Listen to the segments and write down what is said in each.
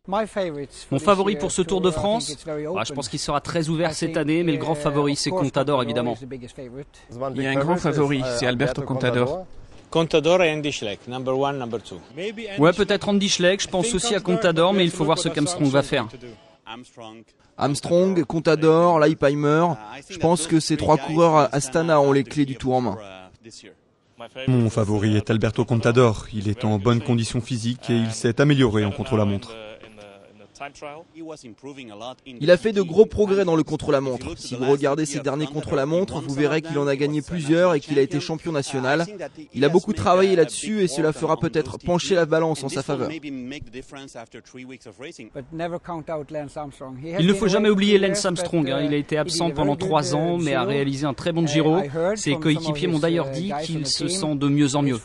Mon favori pour ce Tour de France, je pense qu'il sera très ouvert cette année, mais le grand favori c'est Contador évidemment. Il y a un grand favori, c'est Alberto Contador. Contador et Andy Schleck, number one, number two. Ouais, peut-être Andy Schleck, je pense aussi à Contador, mais il faut voir ce qu'Armstrong va faire. Armstrong, Contador, Leipheimer, je pense que ces trois coureurs à Astana ont les clés du Tour en main. Mon favori est Alberto Contador. Il est en bonne condition physique et il s'est amélioré en contre-la-montre. Il a fait de gros progrès dans le contre-la-montre. Si vous regardez ses derniers contre-la-montre, vous verrez qu'il en a gagné plusieurs et qu'il a été champion national. Il a beaucoup travaillé là-dessus et cela fera peut-être pencher la balance en sa faveur. Il ne faut jamais oublier Lance Armstrong. Il a été absent pendant 3 ans, mais a réalisé un très bon Giro. Ses coéquipiers m'ont d'ailleurs dit qu'il se sent de mieux en mieux.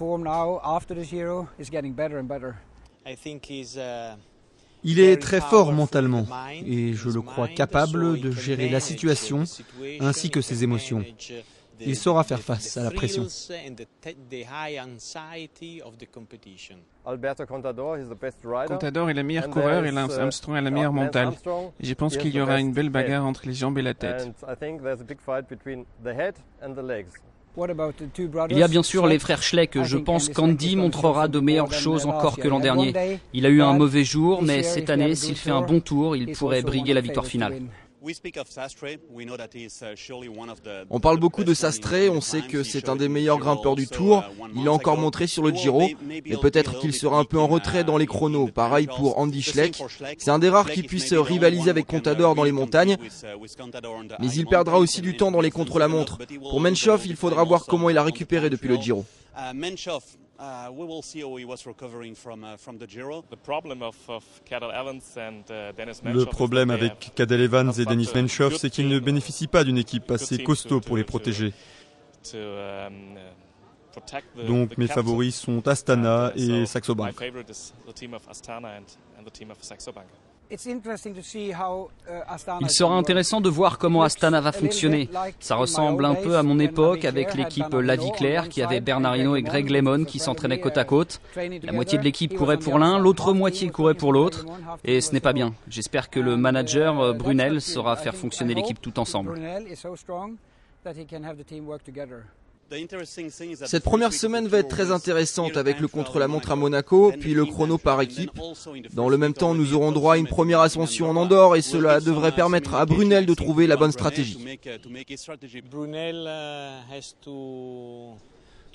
Il est très fort mentalement et je le crois capable de gérer la situation ainsi que ses émotions. Il saura faire face à la pression. Contador est le meilleur coureur et Lance Armstrong est le meilleur mental. Je pense qu'il y aura une belle bagarre entre les jambes et la tête. Il y a bien sûr les frères Schleck. Je pense qu'Andy montrera de meilleures choses encore que l'an dernier. Il a eu un mauvais jour, mais cette année, s'il fait un bon tour, il pourrait briguer la victoire finale. On parle beaucoup de Sastre, on sait que c'est un des meilleurs grimpeurs du Tour. Il l'a encore montré sur le Giro, mais peut-être qu'il sera un peu en retrait dans les chronos. Pareil pour Andy Schleck. C'est un des rares qui puisse rivaliser avec Contador dans les montagnes, mais il perdra aussi du temps dans les contre-la-montre. Pour Menchov, il faudra voir comment il a récupéré depuis le Giro. Le problème avec Cadel Evans et Dennis Menchov, c'est qu'ils ne bénéficient pas d'une équipe assez costaud pour les protéger. Donc mes favoris sont Astana et Saxo Bank. Il sera intéressant de voir comment Astana va fonctionner. Ça ressemble un peu à mon époque avec l'équipe La Vie Claire qui avait Bernard Hinault et Greg LeMond qui s'entraînaient côte à côte. La moitié de l'équipe courait pour l'un, l'autre moitié courait pour l'autre. Et ce n'est pas bien. J'espère que le manager Brunel saura faire fonctionner l'équipe tout ensemble. Cette première semaine va être très intéressante avec le contre-la-montre à Monaco, puis le chrono par équipe. Dans le même temps, nous aurons droit à une première ascension en Andorre et cela devrait permettre à Brunel de trouver la bonne stratégie.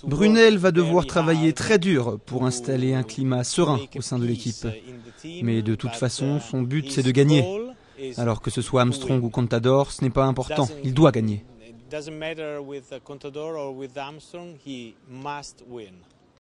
Brunel va devoir travailler très dur pour installer un climat serein au sein de l'équipe. Mais de toute façon, son but c'est de gagner. Alors que ce soit Armstrong ou Contador, ce n'est pas important, il doit gagner. Doesn't matter with Contador or with Armstrong, he must win.